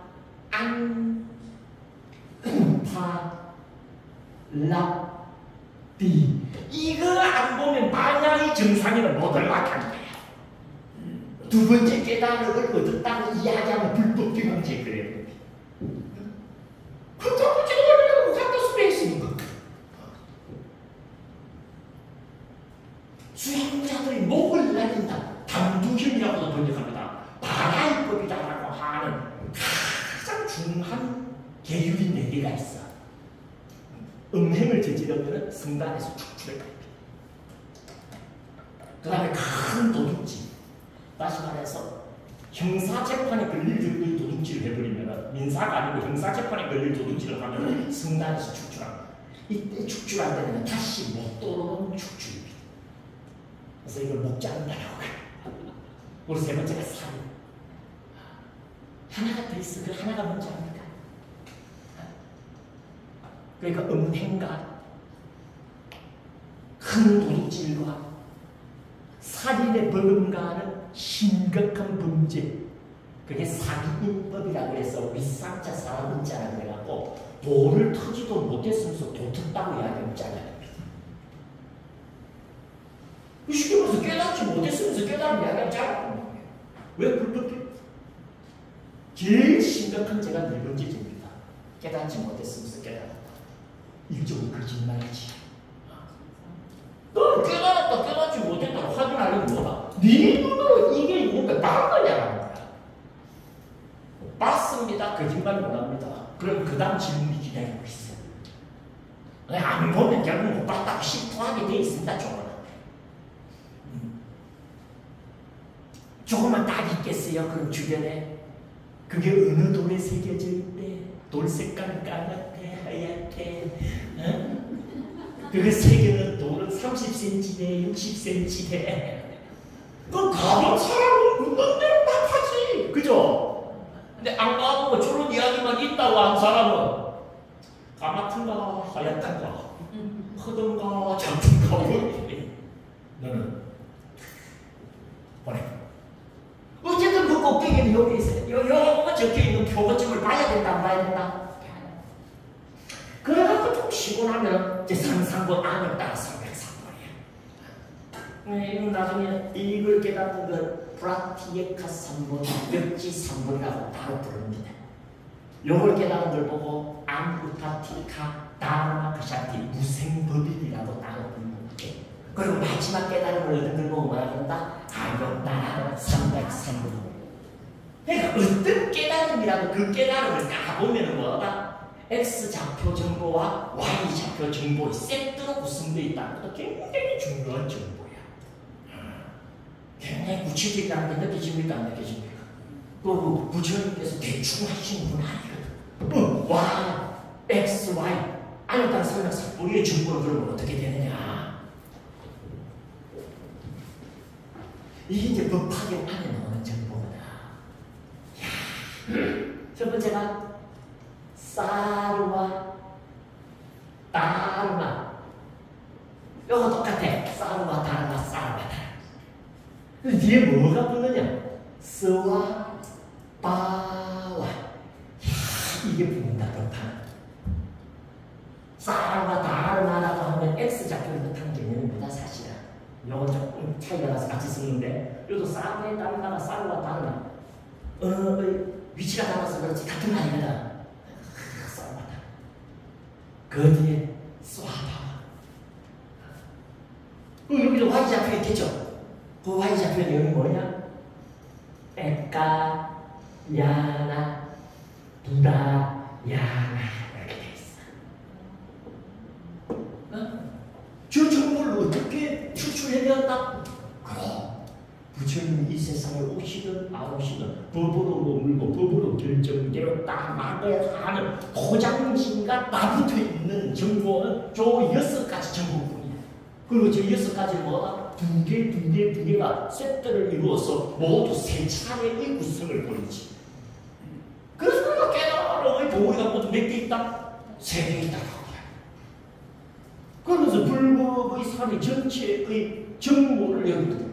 안파라비. 이거 안 보면 만약의 정상인은 못 올라가는 거야. 두 번째 깨달음을 얻었다고 이야기하면 불법 경영제 그래요. 그렇다고 깨달으려고 갖다 스페이스니까. 수행자들이 목을 날린다. 당두힘이라고도 번역합니다. 바라이법이다라고 하는 가장 중요한 계율이 4개가 있어. 음행을 저지르면 성단에서 축출해 갑니다. 그 다음에 큰 도둑질. 다시 말해서 형사재판에 걸릴 정도의 도둑질을 해버리면 민사가 아니고 형사재판에 걸릴 도둑질을 하면 성단에서 축출합니다. 이때 축출할 때는 다시 못 돌아오는 축출입니다. 그래서 이걸 못 자른다라고 해요. 그리고 세 번째가 살인. 하나가 더 있어. 그 하나가 뭔지 압니까? 그러니까 음행과 큰 도둑질과 살인의 버금가는 심각한 범죄. 그게 사기인법이라고 해서 윗상자 사람인자라고 해갖고 돌을 터지도 못했으면서 도쳤다고 이야기하면 잘라야 됩니다. 쉽게 말해서 깨닫지 못했으면서 깨달은 이야기하면 잘라야 됩니다. 왜 불법해? 제일 심각한 죄가 4번째 죄입니다. 깨닫지 못했으면서 깨달았다. 일종의 거짓말이지. 너 깨달았다, 깨닫지 못했다고 확인하려면 뭐다? 네 눈으로 이게 있는데 다른 거냐라는 거야. 맞습니다. 거짓말 못합니다. 그럼 그 다음 질문이 기다리고 있어. 안 보면 결국 못 봤다고 심투하게 돼 있습니다. 조금만 딱 있겠어요. 그럼 주변에 그게 어느 돌에 새겨져 있대. 돌 색깔은 까맣대, 하얗대. 그게 새겨는 돌은 30cm대, 60cm대. 그 가본 사람은 있는 대로 답하지. 그죠? 근데 안 가보고 저런 이야기만 있다고 한 사람은 까맣든가, 하얗든가, 크든가, 작든가, 너는 보내. 어쨌든 그 꼭대기는 여기 있어요. 요거 적혀있는 표고점을 봐야 된다, 안 봐야 된다? 그래갖고 좀 쉬고 나면 이제 상상권 안을 따라서 이건 나중에 이걸 깨닫는 걸 프라티에카 3본, 벽지 3본이라고 따로 부릅니다. 요걸 깨닫는 걸 보고 암우타티카 다마카샤티 무생법인이라고 따로 부릅니다. 그리고 마지막 깨달음을 얻은 걸 보고 뭐라 그런다? 아욕다 303번. 그러니까 어떤 깨달음이라도 그 깨달음을 까보면 뭐다? X좌표 정보와 Y좌표 정보의 세트로 구성되어 있다는 것도 굉장히 중요한 정보야. 굉장히 구체적이라는 게 느껴집니까? 안 느껴집니까? 또 부처님께서 대충 하시는 분 아니거든. Y, X, Y 아니었다는 삼각사 우리의 정보를 그러면 어떻게 되느냐? 이게 이제 법화경 안에 나오는 정보거다. 첫 번째가 사르와 다르마. 이거 똑같아. 사르와 다르마, 사르와 다르마. 뒤에 뭐가 붙느냐? 스와 바와. 이게 붙는다, 법화. 사르와 다르마라고 하면 X좌표를 뜻하는 개념입니다, 사실은. 요건 조금 차이가 나서 같이 쓰는데, 이것도 사르에 다르마가 사르와 다르마. 위치가 달라서 그렇지 같은 말이거든. 사르와 다르마. 그 뒤에 스와바와. 여기도 Y좌표 있겠죠? 그 Y좌표의 내용이 뭐냐? 에까, 야나, 부다, 야나 이렇게 돼 있어. 저 정보를 어떻게 추출해내었다? 그럼 부처님이 이 세상에 오시든 안 오시든 법으로 머물고 법으로 결정되었다 말을 하는 포장지가 나부터 있는 정보는 저 6가지 정보뿐이야. 그리고 저 6가지 뭐가 두 개가 세트를 이루어서 모두 3차례의 구성을 보이지. 그래서 우리가 깨달음의 도리가 모두 몇 개 있다? 3개 있다. 그러면서 불법의 사회 전체의 정보를 여기거든.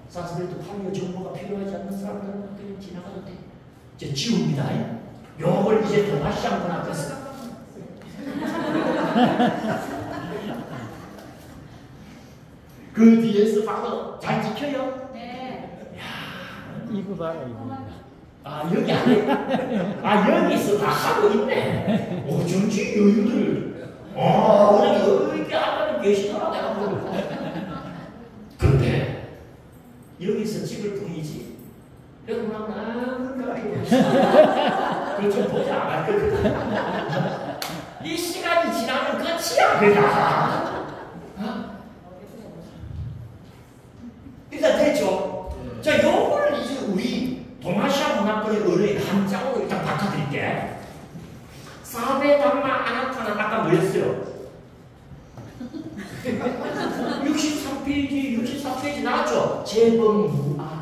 산스크리트 파리어 정보가 필요하지 않는 사람들은 그냥 지나가도 돼. 이제 지웁니다. 요걸 이제 다시 한번 앞에서. 그 뒤에서 바로 잘 지켜요? 네. 야, 이거 봐라, 이거. 여기 안에. 여기서 다 하고 있네. 어쩐지 여유들. 여기 하나는 계시더라, 내가 보니까. 근데, 여기서 찍을 뿐이지. 여러분, 그좀 보자, 안 할 거거든. 이 시간이 지나면 끝이야, 그다. 일단 됐죠? 자, 요걸 이제 우리 동아시아 문화권의 의뢰 한 장으로 일단 바꿔드릴게. 사베 담마 아나타는 아까 뭐였어요? 63페이지, 64페이지 나왔죠? 재범무아.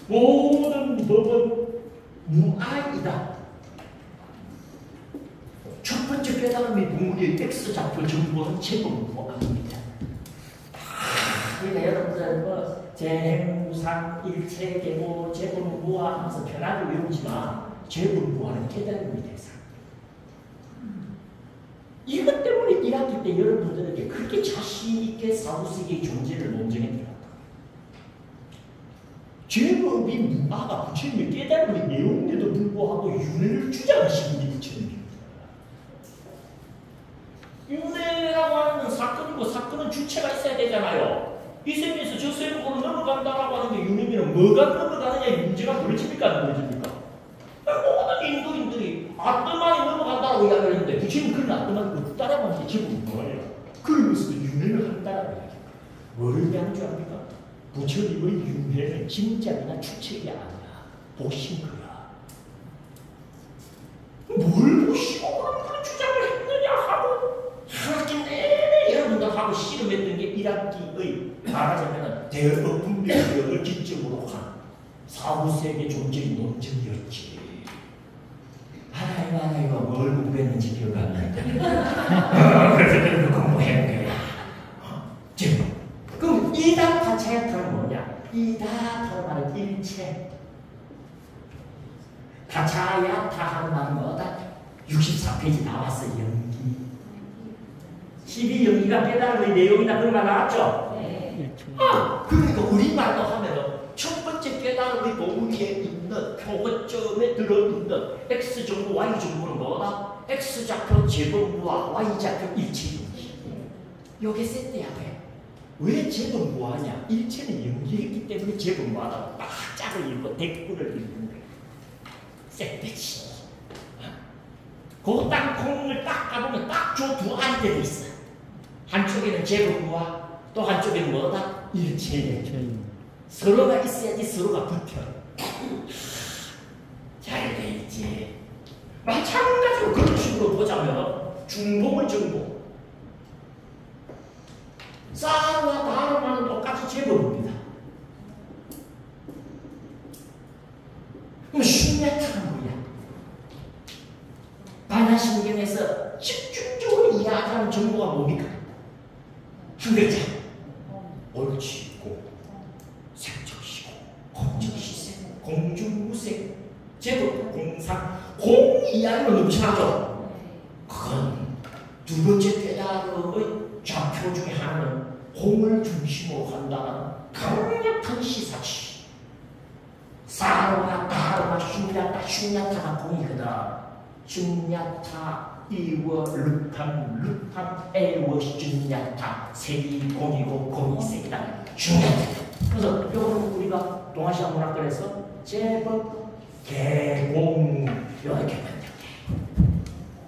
모든 법은 무아이다. 첫 번째 깨달음이 무의 X좌표 정보는 재범무아입니다. 그러니까 여러분들 뭐 재행무상 일체계모 재범무아 하면서 편하게 외우지만 재범무아는 깨달음이 돼서 이것 때문에 1학기 때 여러분들에게 그렇게 자신있게 사후세계의 존재를 논증해 드렸다. 죄법이 무아가 부처님의 깨달음의 내용인데도 불구하고 윤회를 주장하시는 게 부처님입니다. 윤회라고 하는 사건이고 사건은 주체가 있어야 되잖아요. 이 셈에서 저 셈으로 넘어간다라고 하는데 윤회면 뭐가 넘어가느냐의 문제가 뭐집니까? 안 뭐집니까? 모든 인도인들이 아뜨만이 넘어간다라고 이야기를 했는데 부처님은 그런 아뜨만이 없다라고 하는 게 기본인 거예요. 그러면서도 윤회를 한다라고 이야기합니다. 뭐를 얘기하는 줄 압니까? 부처님의 윤회는 짐작이나 추측이 아니라 보신 거야. 뭘 보시고 그런 주장을 했느냐 하고 학기 내내 여러분들하고 씨름했던 게 1학기의 말하자면 대법 분별력을 기점으로 한 사후세계 존재의 논증이었지. 하나이고 뭘 공부했는지 기억 안 나니까. 그래서 그런 거 공부한 거야. 지금 그럼 이다타차야타는 뭐냐? 이다타는 말은 일체. 타차야타 하는 말은 뭐다? 64페이지 나왔어. 연기. 12연기가 깨달음의 내용이나 그런 말 나왔죠? 네. 그러니까 우리말로 하면은 첫 번째 깨달음의 보기에 있는 표고점에 들어있는 X정보, Y정보는 뭐다? X좌표 재범무아, Y좌표 일체연기. 요게 세트야 돼. 왜 재범무아냐? 일체는 연기했기 때문에 재범무아다. 딱 짝을 읽고 대꾸를 읽는 거야. 세트지. 그 땅콩을 딱 까보면 딱 저 두 알이 들어있어. 한쪽에는 제국과 또 한쪽에는 뭐다? 일체. 서로가 있어야지 서로가 붙어. 잘 돼 있지. 마찬가지로 그런 식으로 보자면 중복을 정복. 쌀과 다름은 똑같이 제법입니다. 그럼 슈냐타가 뭐야? 반야신경에서 집중적으로 이해하는 정보가 뭡니까? 한 글자. 옳지고, 색적시고, 공적시세, 공중무색, 제법, 공상, 공 이하로 넘쳐나죠. 그건 두 번째 깨달음의 좌표 중에 하나는 공을 중심으로 한다는 강력한 시사치. 사로가 다로가 슈냐타가 공이거든. 슈냐타 이워 르탐 에워 슈냐타 색이 공이고 공이 색이다. 슈냐타. 그래서 이거는 우리가 동아시아 문학권에서 제법 개공 이렇게 만들게.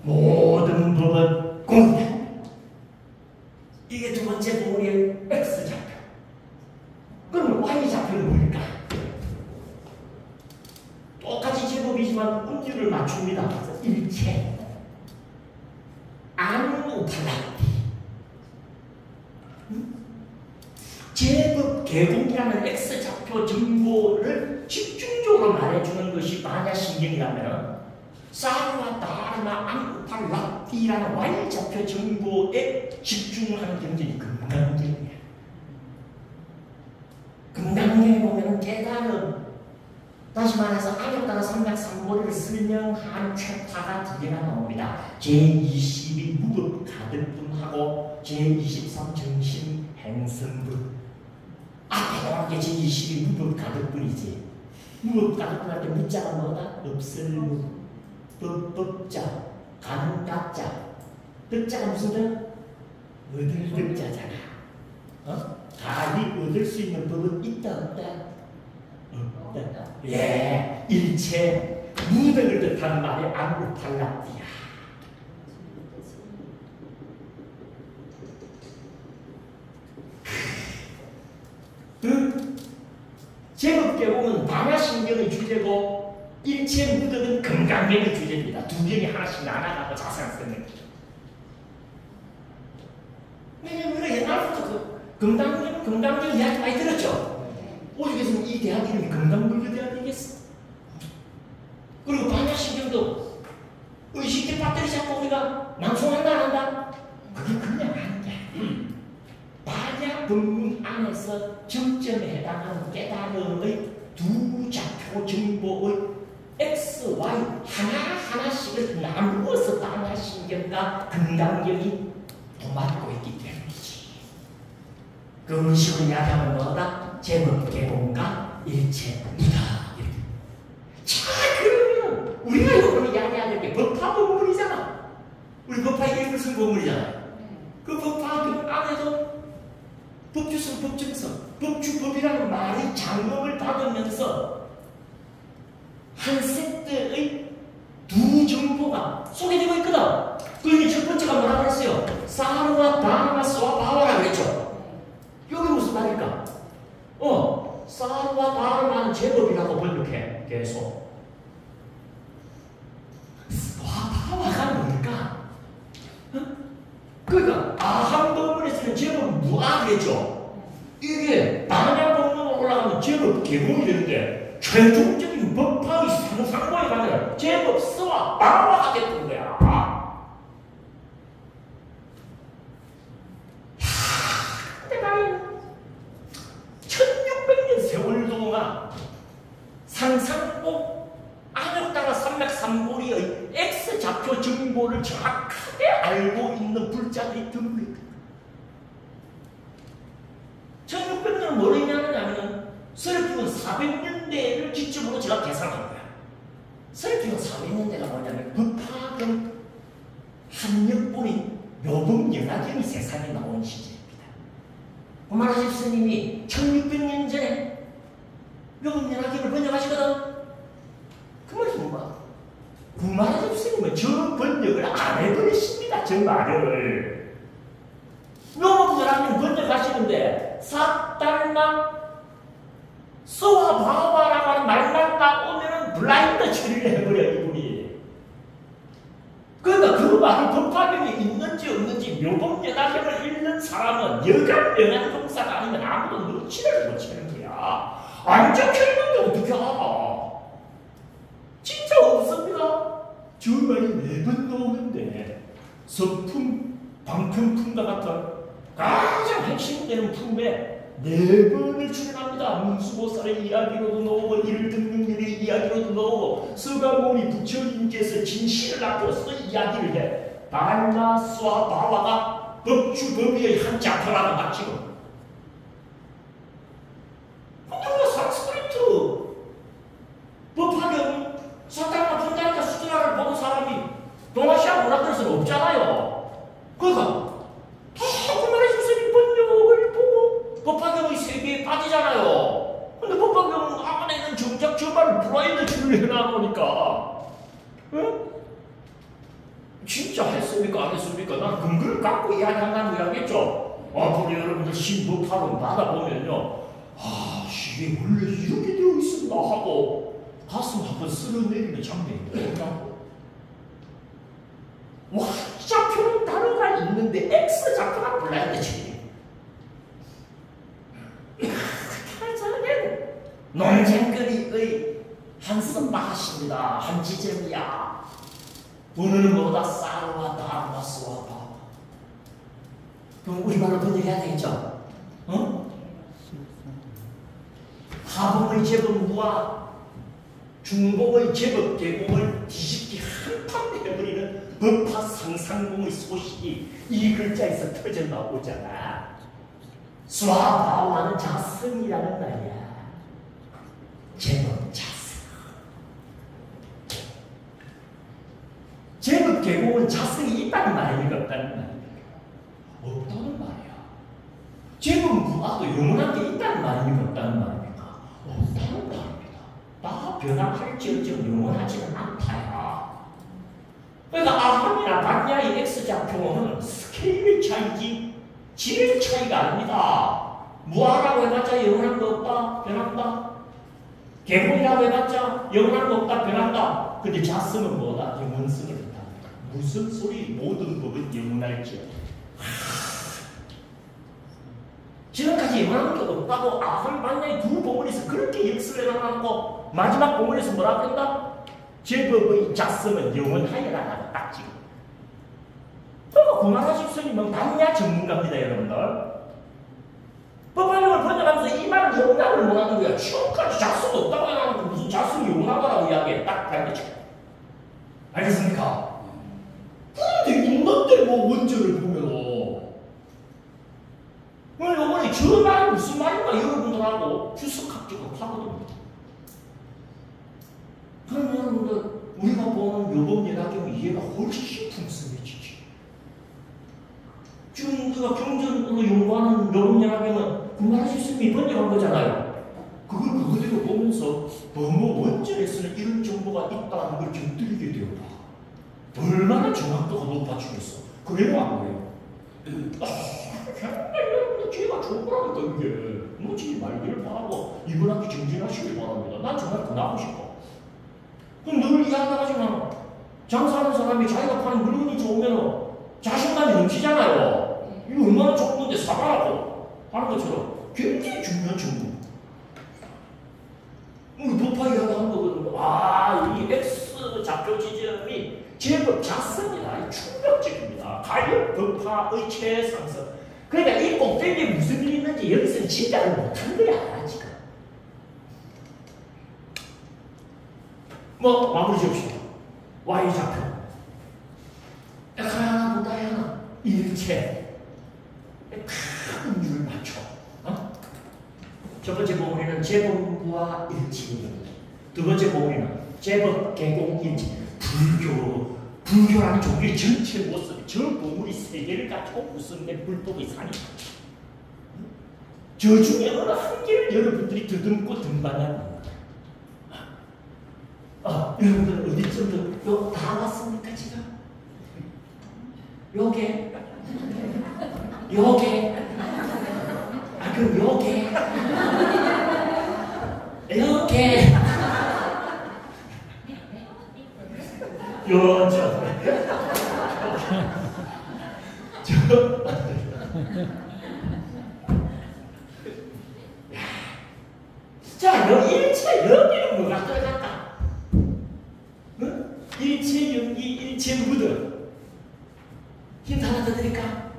모든 법은 공이다. 이게 두 번째 공의 X좌표. 그럼 Y좌표는 뭘까? 똑같이 제법이지만 운율을 맞춥니다. 그래서 일체. 안우팔라티. 제법 개공이라는 X좌표 정보를 집중적으로 말해주는 것이 반야신경이라면 사르와 다르마 안우팔라티라는 Y좌표 정보에 집중하는 경전이 금강경이야. 금강경에 보면 깨달음, 다시 말해서 안역다가 삼맥삼보리를 설명한 최파가 두 개가 나옵니다. 제22 무법 가득분하고 제23 정신 행성분. 앞에 나온 게 제22 무법 가득분이지. 무법 가득분 할 때 무자가 뭐다? 없을무, 법자, 가능가자. 득자가 무슨 득? 얻을 득자잖아. 다 얻을 수 있는 법은 있다 없다? 없다. 예, 일체 무덕을 뜻하는 말이 안우팔라티야. 제법계 보면 반야신경의 주제고 일체 무덕은 금강경의 주제입니다. 두 경이 하나씩 나눠가고 자세한 설명. 우리가 옛날부터 금강경 이야기 많이 들었죠? 오죽했으면 이 대학 이름이 금강불교대학이겠어. 그리고 반야신경도 의식계 배터리 잡고 우리가 낭송한다 안 한다? 그게 그냥 하는 게 반야 법문 안에서 정점에 해당하는 깨달음의 두 좌표 정보의 X, Y 하나하나씩을 나누어서 반야신경과 금강경이 도맡고 있기 때문이지. 그런 식으로 이야기하면 뭐다? 제법 개공과 일체 무다. 자, 그러면 우리가 이거를 이야기해야 될 게 법화 법문이잖아. 우리 법화 이게 무슨 법문이잖아. 그 법화 그 안에도 법주성, 법정성, 법주법이라는 말의 장엄을 받으면서 한 세트의 두 정보가 소개되고 있거든. 그 첫 번째가 뭐라고 했어요? 사르와 다르마 소와 바와라 그랬죠. 여기 무슨 말일까? 사르와 다르마는 제법이라고 번역해 계속. 바와가 뭘까? 그러니까 아함 법문에서는 제법 무아되죠. 이게 반야 법문으로 올라가면 제법 개공이 되는데 최종적인 법화의 상상고에 가면 제법 스와 바와가 됐던 거야. 근데 1600년 세월 동안 상상법 안역다가 삼맥삼보리의 X좌표 정보를 정확하게 알고 있는 불자들이 드물다. 1600년은 뭐로 인하느냐면 서력기원 400년대를 기점으로 제가 계산한 거야. 서력기원 400년대가 뭐냐면 법화경 한역본인 묘법연화경이 세상에 나온 시절입니다. 구마라집 스님이 1600년 전에 묘법연화경을 번역하시거든. 그 말이 뭐야? 구마라집 스님은 저 번역을 안 해버리십니다. 저 말을. 써와 봐봐라고 하는 말만 나오면은 블라인드 처리를 해버려, 이분이. 그러니까 그 말이 법화경에 있는지 없는지 묘법연화경을 읽는 사람은 여간 명암동사가 아니면 아무도 눈치를 못 채는 거야. 안 적혀있는데 어떻게 알아? 진짜 없습니다. 저 말이 매번 나오는데 서품, 방편품과 같은 가장 핵심되는 품에 4번을 출연합니다. 문수보살의 이야기로도 나오고 이를 듣는 일의 이야기로도 나오고 서가모니 부처님께서 진실을 앞으로서 이야기를 해. 발마스와 바와가 법주법위의 한 자표라는 것 지금. 근데 왜 산스크리트 법화경 사탕과 분다니까 수드라를 보는 사람이 동아시아 문화권에서는 없잖아요. 그러니까 그 말해 주세요. 번역을 보고 법화경의 세계에 빠지잖아요. 근데 법화경 안에는 정작 저 말을 블라인드 큐를 해놔보니까 응? 진짜 했습니까? 안 했습니까? 난 근거를 갖고 이야기한다는 이야기했죠. 앞으로 여러분들 신법화론 받아보면요. 아, 이게 원래 이렇게 되어 있었나 하고 가슴 한번 쓸어내리는 장면이 나온다고. Y좌표는 단어가 있는데 X좌표가 블라인드 칠이. 저는 논쟁거리의 한숨 맛입니다. 한 지점이야. 오늘은 뭐다? 쌀과 다마스와 밥. 그럼 우리말로 번역해야 되겠죠? 어? 하봉의 제법과 중봉의 제법 계공을 뒤집기 한판 해버리는 법화 상상공의 소식이 이 글자에서 터져 나오잖아. 스와바와는 자성이라는 말이야. 제법 자성. 제법 계공은 자성이 있다는 말입니까? 없다는 말입니까? 없다는 말이야. 제법 무아도 영원한 게 있다는 말입니까? 없다는 말입니까? 없다는 말입니다. 다 변화할지언정 영원하지는 않다야. 그러니까 아함이나 반야의 X좌표는 스케일 차이지 질의 차이가 아닙니다. 무아라고 해봤자 영원한 거 없다, 변한다. 개봉이라고 해봤자 영원한 거 없다, 변한다. 근데 자성은 뭐다? 영원성을 뜻합니다. 무슨 소리? 모든 법은 영원할지어다. 지금까지 영원한 게 없다고 아함 반야의 두 본문에서 그렇게 역설을 해놓고 마지막 본문에서 뭐라고 한다? 제법의 자성은 영원하여라는 딱 지금. 그러니까 구마사십 스님은 반야 전문가입니다, 여러분들. 법화경을 번역하면서 이 말을 용납을 못하는 거야. 지금까지 자성 없다고 해놓고 무슨 자성이 영원하다고 이야기해. 딱 반대죠. 알겠습니까? 근데 있는데 뭐 원전을 보면 요번에 저 말이 무슨 말인가 여러분들하고 주석학적으로 파고듭니다. 그럼 여러분들 우리가 보는 요법연화경 이해가 훨씬 풍성해지지. 지금 우리가 경전으로 연구하는 요법연화경은 구마라시 스님이 번역한 거잖아요. 그걸 그대로 보면서 뭐뭐 원전에서는 이런 정보가 있다는 걸 곁들이게 되었다. 얼마나 정확도가 높아지겠어. 그래요 안 그래요? 여러분들 기회가 좋은 거라니까 이게. 뭐지 말기를 바라고 이번 학기 정진하시길 바랍니다. 난 정말 권하고 싶어. 그럼 늘 이야기하지만 장사하는 사람이 자기가 파는 물건이 좋으면 자신감이 넘치잖아요. 이거 얼마나 좋은 건데 사가라고 하는 것처럼 굉장히 중요한 정보. 법화 이야기하는 거거든요. 아, 이 X 좌표 지점이 제법 자성이다. 충격적입니다. 가격 법화의 최상승. 그러니까 이 꼭대기에 무슨 일이 있는지 여기서는 진짜를 못한 거야, 지금. 뭐, 마무리 지읍시다. Y좌표. 하나 보다 하나. 일체. 큰 줄을 맞춰. 어? 첫 번째 보물에는 제법과 일치입니다. 두 번째 보물에는 제법, 계공, 일치. 불교라는 종교의 전체 모습이 저 보물이 세 개를 가지고 구성된 불법의 산이. 저 중에 어느 한 개를 여러분들이 더듬고 등반하는 여러분들 어디쯤 다 왔습니까 지금? 요게 그럼 요게 어떡해. 여자. 자, 일체 여기는 뭐가 들어갔다? 응? 일체 연기, 일체 무드. 힌트 하나 더 드릴까?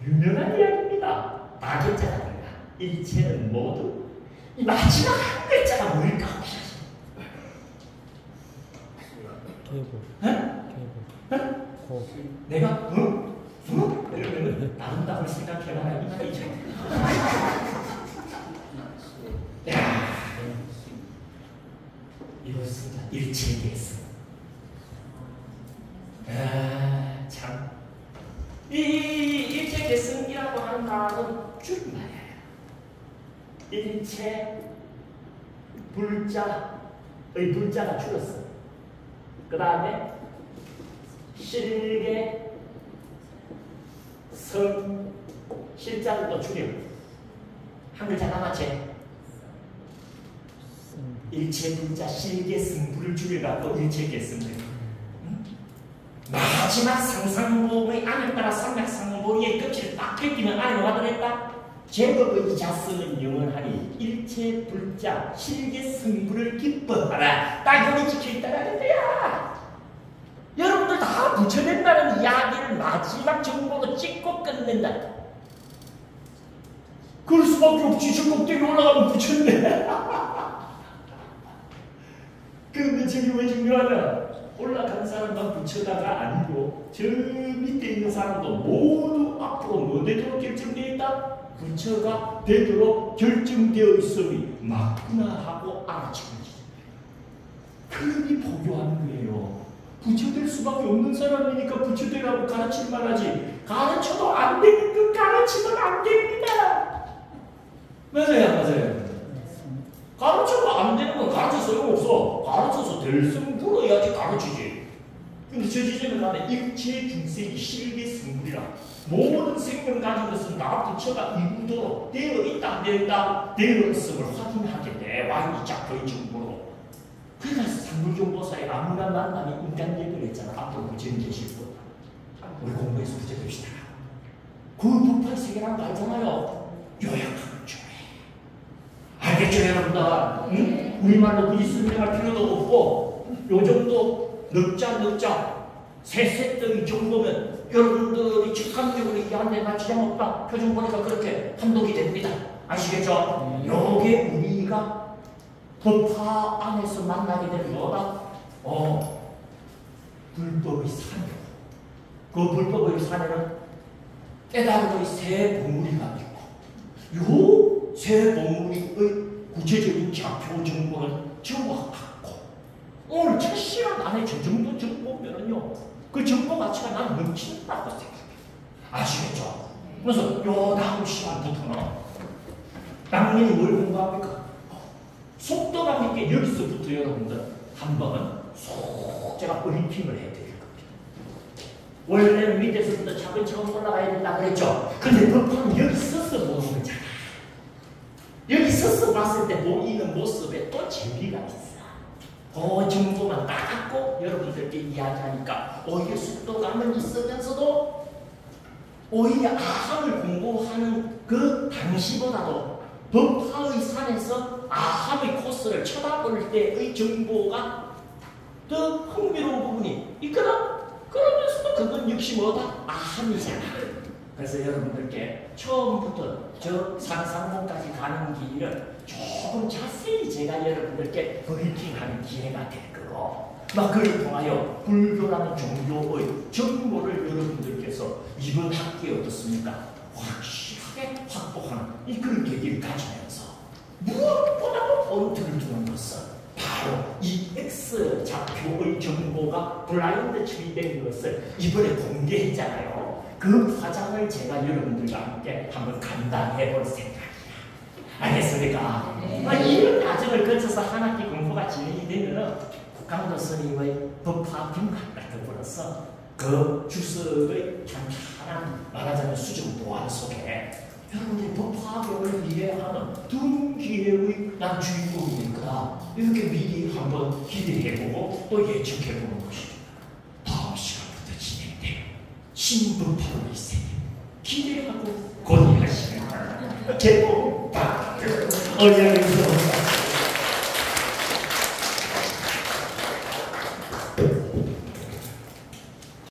유명한 이야기입니다. 다글자가 일체는 모두 이 마지막 한 글자가 뭘까? 고. 내가 이러면 아름다움을 생각해봐라. 이것은 일체계성. 참. 이 일체계성이라고 하는 단어는 줄말이에요. 일체 불자의 불자가 줄었어. 그 다음에 실계 성 실자를 또 줄여. 한 글자 남았지? 일체 불자 실계 성불을 줄여갖고 일체계성을. 마지막 상상봉의 안에 따라 삼맥상봉의 끝을 딱 뺏기면 안에 뭐가 들어있다? 제법의 자성은 영원하니 일체 불자 실계 성불을 기뻐하라. 딱 여기 찍혀있다라는 거야. 여러분들 다 붙여낸다는 이야기를 마지막 정보로 찍고 끝낸다. 그럴 수밖에 없지. 저 꼭대기 올라가면 붙였네. 근데 저기 왜 중요하냐? 올라간 사람만 붙여다가 아니고 저 밑에 있는 사람도 모두 앞으로 뭐 되도록 결정되어 있다? 부처가 되도록 결정되어 있음이 맞구나 하고 알아채는 거지. 그러니 포교하는 거예요. 부처될 수밖에 없는 사람이니까 부처되라고 가르칠만 하지. 가르쳐도 안 되는 거 가르치면 안 됩니다. 맞아요, 맞아요. 가르쳐도 안 되는 건 가르쳐 소용없어. 가르쳐서 될성 불어야지 가르치지. 근데 저 지점에 가면 일체 중생이 실계 성불이라. 모든 생명 가진 것은 다 부처가 이구도로 되어 있다, 안 되어 있다, 되어 있음을 확인하게 돼. 완전히 작도의 정보로. 그러니까 상불경보사에 아무나 만나면 인간 얘기를 했잖아. 앞으로 부처님 계실 분. 우리 공부해서 부처 됩시다. 그 부파의 세계라는 거 알잖아요. 요약하면 좋아. 알겠죠, 여러분들? 응? 우리말로 굳이 설명할 필요도 없고, 요 정도 넉자, 세세떡 이 정도면 여러분들이 직감적으로 이 안에 나 지장 없다. 표정 보니까 그렇게 판독이 됩니다. 아시겠죠? 요게 우리가 법화 안에서 만나게 되는 뭐다? 불법의 산이고, 그 불법의 산에는 깨달음의 세 봉우리가 있고, 요 세 봉우리의 구체적인 좌표 정보는 저와 같고, 오늘 첫 시간 안에 저 정도 정보면은요, 그 정보 가치가 난 넘친다고 생각해요. 아시겠죠? 그래서 요 다음 시간부터는 당연히 뭘 공부합니까? 속도감 있게 여기서부터 여러분들 한번 쏙 제가 브리핑을 해드릴 겁니다. 원래는 밑에서부터 차근차근 올라가야 된다 그랬죠? 근데 법화는 여기 서서 보는 거잖아. 여기 서서 봤을 때 보이는 모습에 또 재미가 있어. 그 정도만 딱 갖고 여러분들께 이야기하니까 오히려 속도감은 있으면서도 오히려 아함을 공부하는 그 당시보다도 법화의 산에서 아함의 코스를 쳐다볼 때의 정보가 더 흥미로운 부분이 있거든. 그러면서도 그건 역시 뭐다? 아함이잖아. 그래서 여러분들께 처음부터 저 상상봉까지 가는 길을 조금 자세히 제가 여러분들께 브리핑하는 기회가 될 거고, 막 그를 통하여 불교라는 종교의 정보를 여러분들께서 이번 학기에 어떻습니까? 확실하게 확보하는 이 그런 계기를 가지면서 무엇보다도 포인트를 두는 것은 바로 이 X 좌표의 정보가 블라인드 처리된 것을 이번에 공개했잖아요. 그 과정을 제가 여러분들과 함께 한번 감당해 볼 생각이야. 알겠습니까? 네. 이런 과정을 거쳐서 한 학기 공부가 진행이 되면 국강도 스님의 법화 병학과 더불어서 그 주석의 탄탄한 말하자면 수정 보완 속에 여러분들이 법화교를 이해하는 둔기회의 난 주인공이 될 거다. 이렇게 미리 한번 기대해보고 또 예측해보는 것이죠. 다음 시간부터 진행돼요. 신부파로 있어요. 기대하고 고뇌하시면 개봉 딱 어디에서